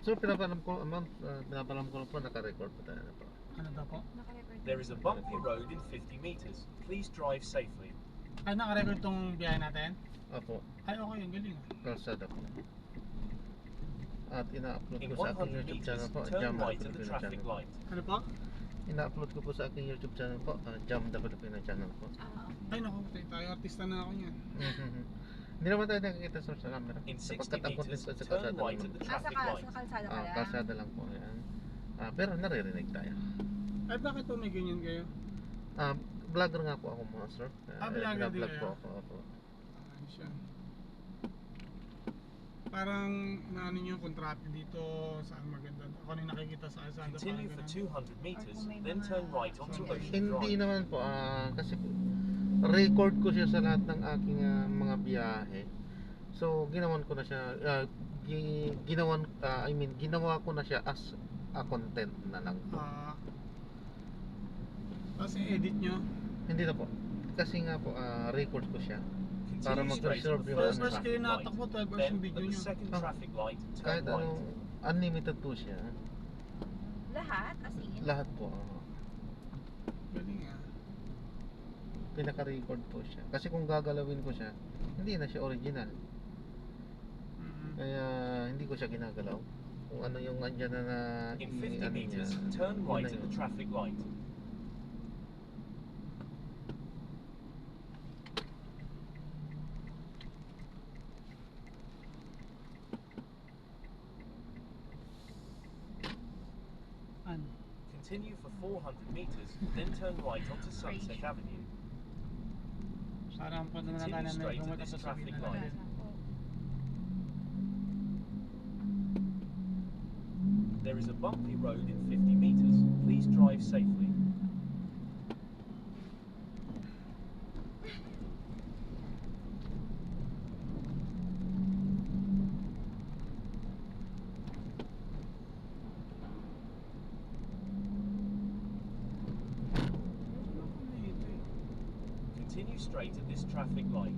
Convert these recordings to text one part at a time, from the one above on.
So pinapalam ko, ma'am, pinapalam ko po, naka-record po tayo na po. Ano daw po? There is a bumpy road in 50 meters. Please drive safely. Ay, naka-record tong biyahe natin? Opo, Ay, okay, yung galing. kalsada po. At ina-upload In ko sa aking 100 YouTube meters, channel po, turn Jam the right at the Filipino traffic channel. light. Ano po? Ina-upload ko po sa aking YouTube channel po, Jam the Filipino channel po. Ay, naku, tayo artista na ako niyan. Hindi naman tayo nakikita sa camera. In 60 Sapagkat ang content meters, ko sa turn kalsada right lang at the naman. traffic light. Sa kalsada ka lang. Kalsada lang po yan. Pero naririnig tayo. Ay, bakit po may ganyan kayo? Vlogger nga po ako mga sir. Vlogger din Vlog po kayo? ako. Ay, siya. Parang naano nyo kung traffic dito, saan maganda. Ako na yung nakikita sa kalsada. Continue for 200 meters, then turn right onto Ocean Hindi Drive. naman po, kasi record ko siya sa lahat ng aking mga biyahe. So, ginawan ko na siya, ginawa ko na siya as a content na lang po. Kasi edit nyo? Hindi na po. Kasi nga po, record ko siya. Para Continue straight at mag-reserve the yung first First kayo traffic light. natakbo, 12 hours Then, yung at video the nyo. second traffic light, turn Kahit right. ano, unlimited po siya. Lahat? As in? Lahat po. Galing ah. Pinaka-record po siya. Kasi kung gagalawin ko siya, hindi na siya original. Kaya hindi ko siya ginagalaw. Kung ano yung andyan na In 50 ano niya, meters, turn yun right na at yun. the traffic light. Ano? Continue for 400 meters, then turn right onto Sunset Avenue. Parang pa naman natin na may Continue straight at gumatas this sa traffic sabihin light. natin. There is a bumpy road in 50 meters. Please drive safely. Continue straight at this traffic light.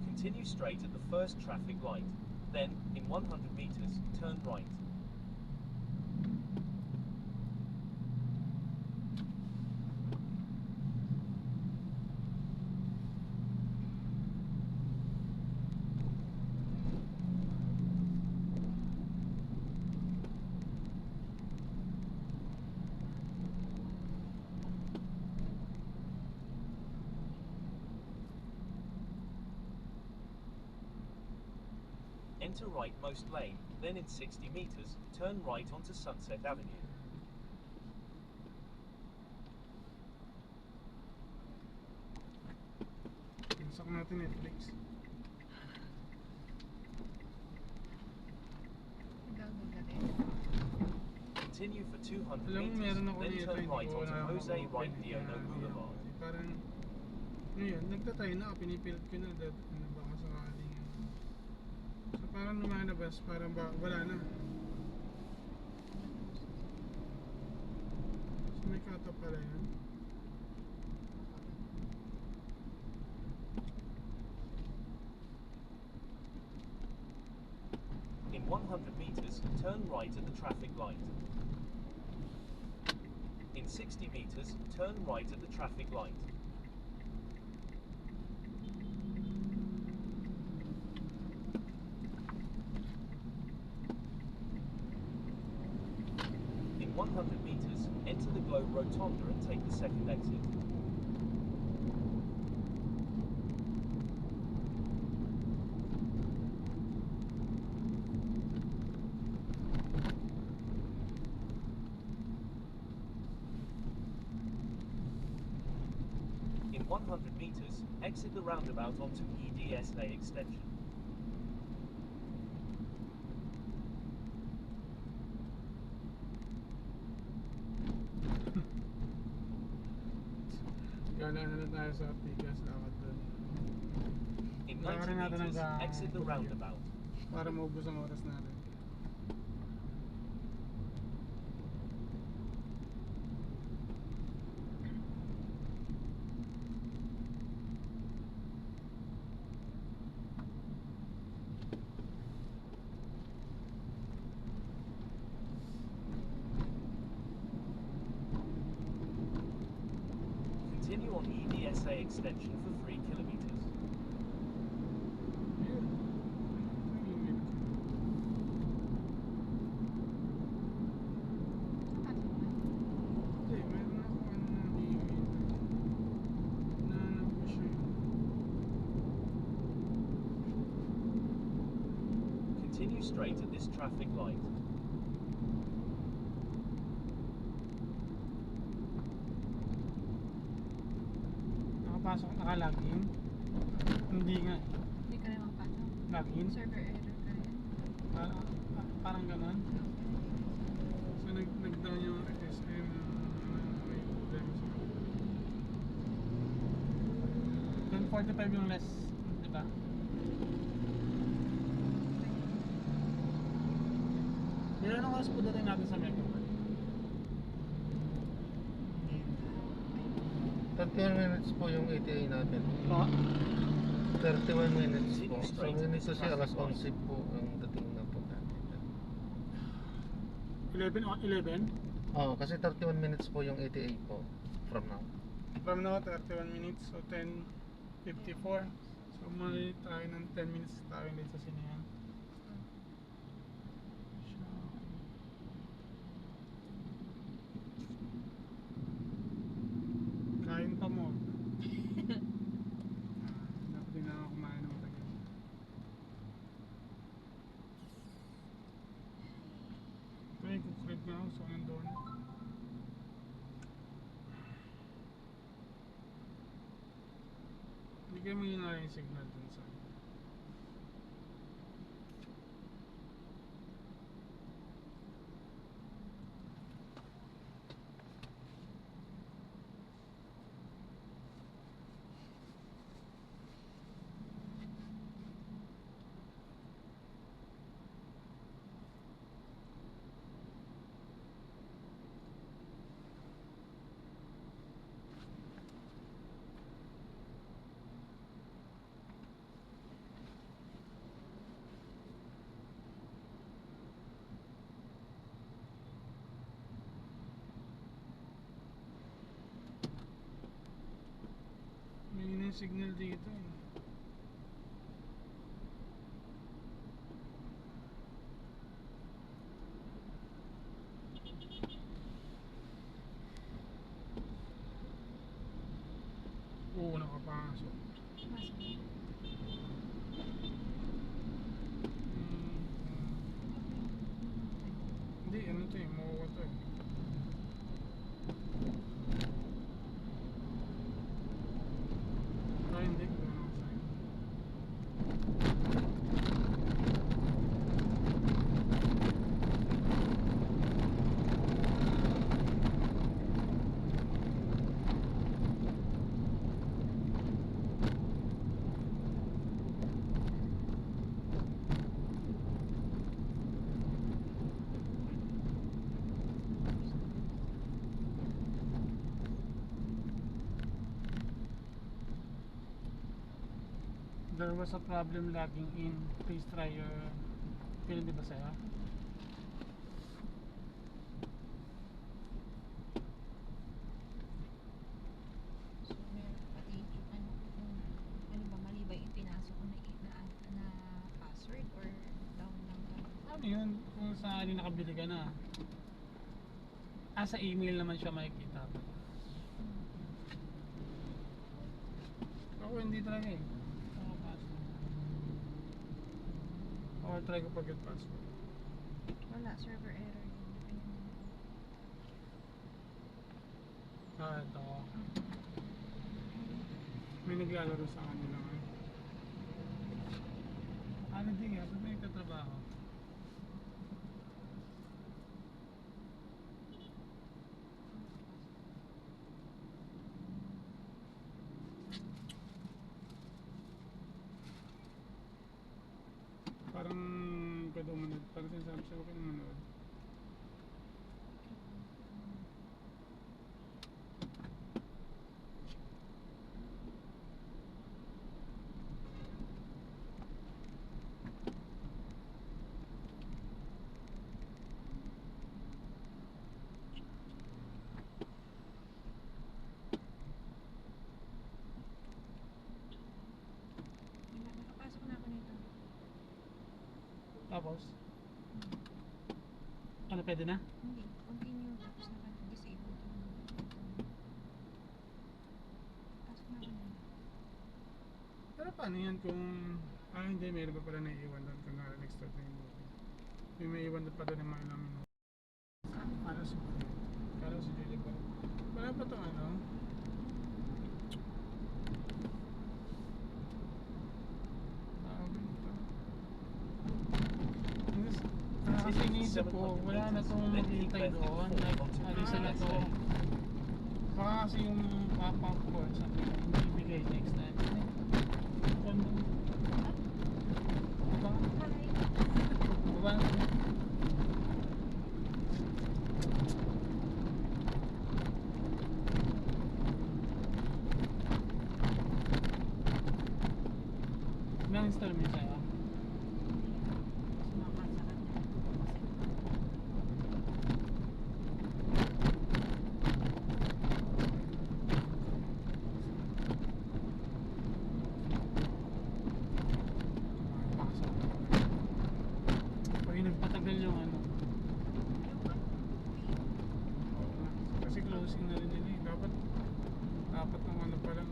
Continue straight at the first traffic light. Then, in 100 meters, turn right. Enter rightmost lane, then in 60 meters, turn right onto Sunset Avenue. Pinsak natin Netflix. Continue for 200 Alam mo, meters, meron ako then dito, turn hindi right ko onto na Jose Wright Diono Boulevard. Parang, ngayon, nagtatry na ako, pinipilit ko na, ano baka sakaling. So parang lumalabas, parang wala na. So may kata pala yan. In 100 meters, turn right at the traffic light. In 60 meters, turn right at the traffic light. In 100 meters, enter the Globe Rotunda and take the second exit. In 100 meters, exit the roundabout onto EDSA extension. Gana na tayo sa Ortigas, lakad doon. In Lakarin 90 natin meters, hanggang exit the Bulacan roundabout. para maubos ang oras natin. Continue on EDSA extension for 3 kilometers. Ayun. Hindi, meron ako ano na limit. Nahanap ko siya. Continue straight at this traffic light. Nakapasok, naka-login. Hindi nga. Hindi ka naman pasok. Login. Server error ka rin. Parang ganon. So nag-down yung SM na may problema sa kanila. 10:45 yung less, di ba? Ilan oras po dating natin sa Mega Mall? 31 minutes po yung ETA natin. Oo. 31 minutes po. So minutes kasi alas 11 po ang dating na po natin. 11 o 11? Oo, kasi 31 minutes po yung ETA po from now. From now, 31 minutes. So 10:54. So mali tayo ng 10 minutes tayo ulit sa sinihan. Kain pa mo. Dapat din ako kumain ng matagal. Ito yung kukrib na ako, so nandun. Hindi kayo mahina yung signal dun sa mahina yung signal dito eh. Oo, nakapasok. Hindi, ano to eh, makuha to eh. Hindi, wala ako sa'yo. There was a problem logging in. Please try your PIN, di ba sa'yo? So, meron pati yung ano ba, mali ba yung pinasok ko na password or down lang ka? Ano yun? Kung saan nakabili ka na. Sa email naman siya makikita. Ako hindi talaga eh. Or try ko forget password. Wala, server error yun. Ito. May naglalaro sa kanila ngayon. Ano din nga, ba't may katrabaho? Pag sinasabi sa'yo, huwag ka nang manood. Nakapasok na ako nito. Tapos? Ano, pwede na? Hindi. Continue. Tapos naka-disable to. Pasok na ako na. Pero paano yan kung... hindi, mayroon pa pala naiiwan doon kung naka-extort na yung movie. May maiiwan doon pa doon ng mga ilang minuto. Kala si Julie pa. Wala pa itong ano? Kasi iniisip ko, wala na itong maghihintay doon. Like, alisa na ito. Baka kasi yung papa ko, sabi ko, hindi ibigay next time. Ano? Baba? Hi. Baba? Na-install mo yun sa'yo? Sumakasakit na. Pag nagpatagal yung ano. Kasi closing na rin nila eh. Dapat ng ano palang.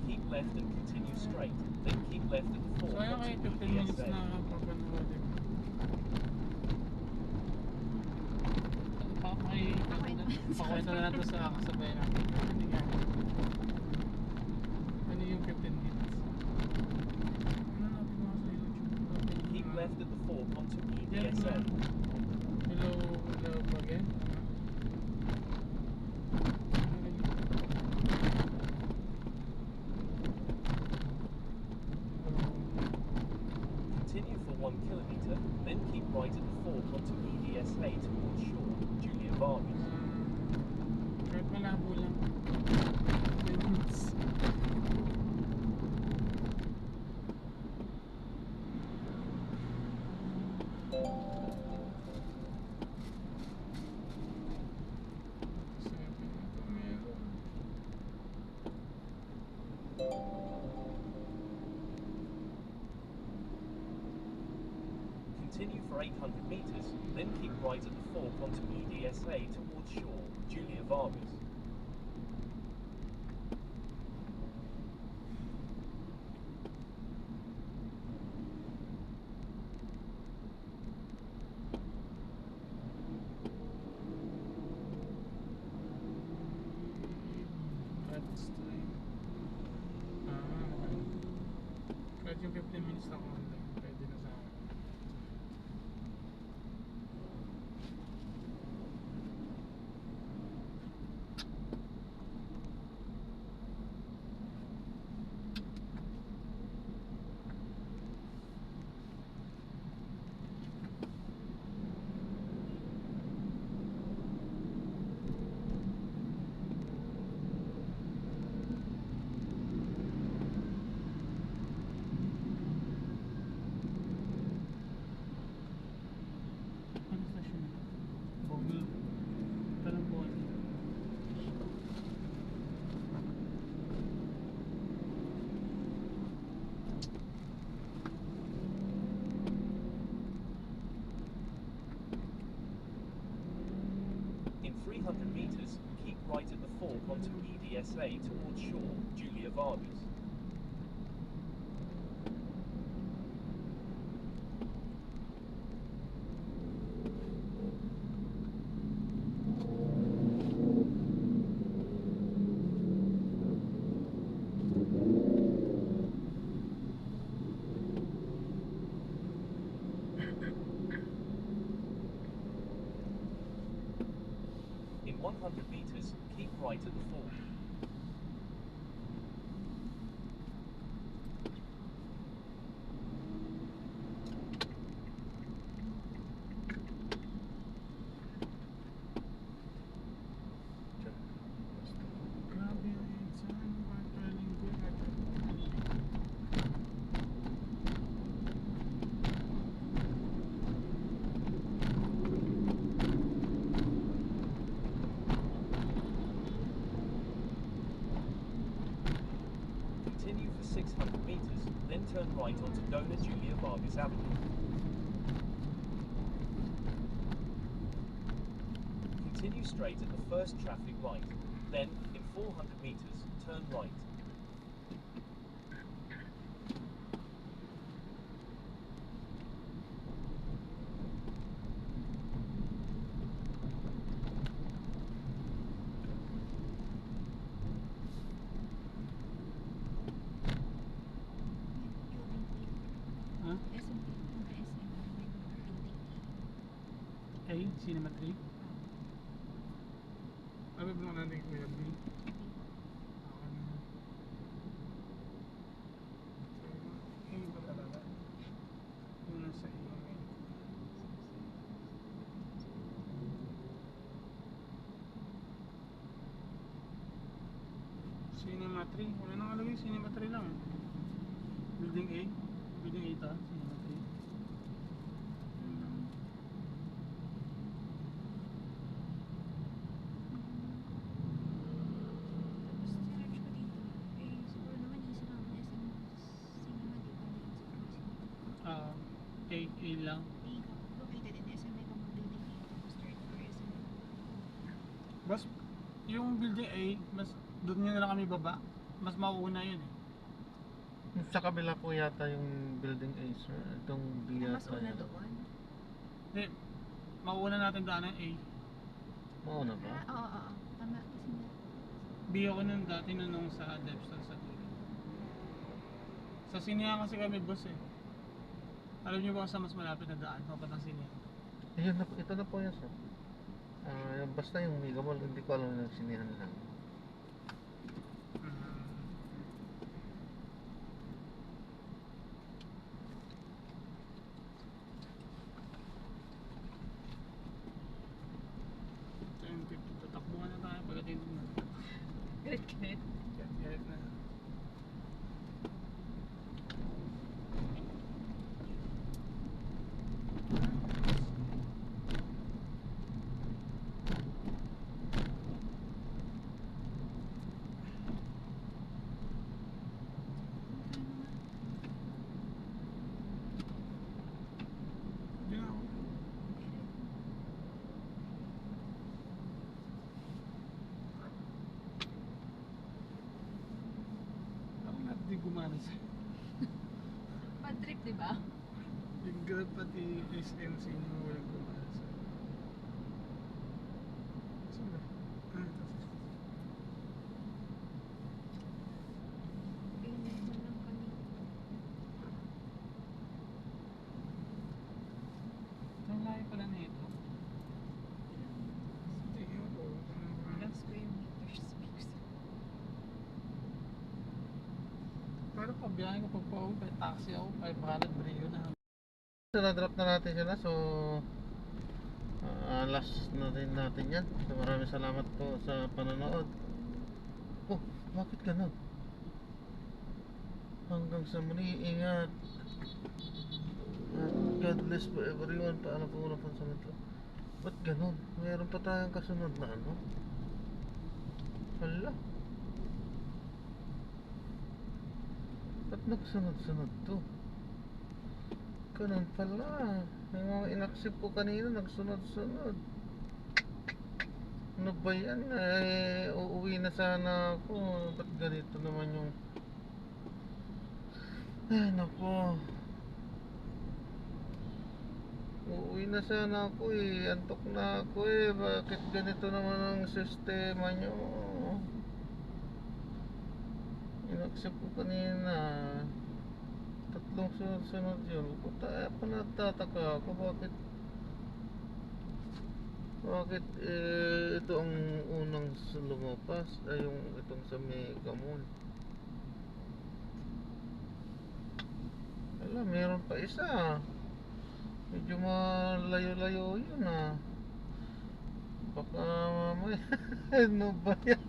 Keep left and continue straight. Then keep left at the So fork ayun kayo onto 15 minutes EDSA. na papanood. Pakwento na natin sa kasabay natin. Ano nga? Ano yung 15 minutes? Ano natin mga sa YouTube? Keep left at the fork onto Yan EDSA. na. Hello again. Continue for 1 kilometre, then keep right at the fork onto EDSA towards shore. Julia Vargas. Kahit malabo lang. 10 minutes. Continue for 800 metres, then keep right at the fork onto EDSA towards shore. Julia Vargas. Kahit yung 15 minutes na ako online, pwede na sa akin. Ano station ito? Bogey. Talambuan. In 300 metres, keep right at the fork onto EDSA towards shore. Julia Vargas. In 100 metres, keep right at the fork. 600 metres, then turn right onto Dona Julia Vargas Avenue. Continue straight at the first traffic light. Then, in 400 metres, turn right. Ha? SM, may building A, Cinema 3. Ano ba natin Kuya B? A ba talaga? Yung nasa A yung A. Cinema 3. Wala nang alagay, Cinema 3 lang. Building A. Building A ta, Cinema 3. Yun lang. Tapos sinerch ko dito. Eh, siguro naman yung sila ng SM Cinema, di ba? Ah, A lang. Located in SM Mega Mall Building A. Tapos third floor SM. Mas, yung building A, mas doon nyo na lang kami baba. Mas mauuna yun eh. Sa kabila po yata yung building A, sir. Itong B Mas yata una yan. doon. Hindi, mauuna natin daanan A. Mauna ba? Oo. Tama. Kasi nga. B ako nun dati nung sa Depstar sa dulo. Sa Sinehan kasi kami boss eh. Alam niyo ba kung saan mas malapit na daan? Papuntang Sinehan. Ayun na po, ito na po yun, sir. Basta yung Mega Mall, hindi ko alam yung sinihan lang. Tatakbuhan na tayo pagdating na. Galit ka na. Galit na. Diyan ako. Parang lahat di gumana sa'yo. Bad trip, di ba? Yung Grab pati SMC nyo walang gumana sa'yo. Saan ba? Ayun na lang kami. Ang layo pala na ito. Hindi, yun po. Ilang square meters space. Pero pabiyahin ko pag pauwi, may taxi ako, 500 brio na. So, na-drop na natin sila. So, last na rin natin yan. So, maraming salamat po sa panonood. Oh, bakit ganun? Hanggang sa muli, ingat. At God bless po everyone. Paano po muna po sa metro? Ba't ganun? Meron pa tayong kasunod na ano? Hala. Ba't nagsunod-sunod to? Ganun pala. Yung mga inaksip ko kanina nagsunod-sunod. Ano ba yan? Uuwi na sana ako. Ba't ganito naman yung... nako. Uuwi na sana ako eh. Antok na ako eh. Bakit ganito naman ang sistema nyo? Inaksip ko kanina. Tatlong sunod-sunod yun. Puta, pa nagtataka ako. Bakit ito ang unang lumapas? Ay, yung itong sa Mega Mall. Wala, meron pa isa. Medyo malayo-layo yun ah. Baka mamaya. Ano ba yan?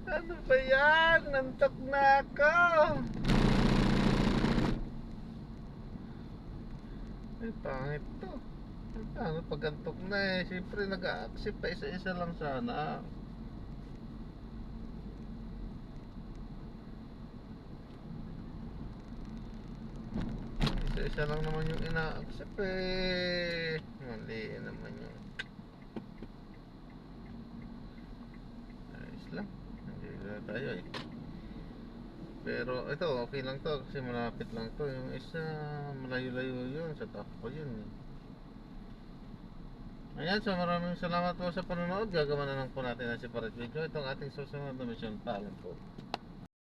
Ano ba yan? Nantok na ako. Ay, pangit to. Ay, pangit pag antok na eh. Siyempre nag-a-accept pa isa-isa lang sana. Isa lang naman yung ina-accept eh. Mali naman yung ayos lang. Hindi na tayo eh. Pero ito okay lang to kasi malapit lang to. Yung isa malayo-layo yun. Sa takbo yun eh. Ayan, so maraming salamat po sa panonood. Gagawa na lang po natin ang separate video. Itong ating susunod na mission. Paalam po.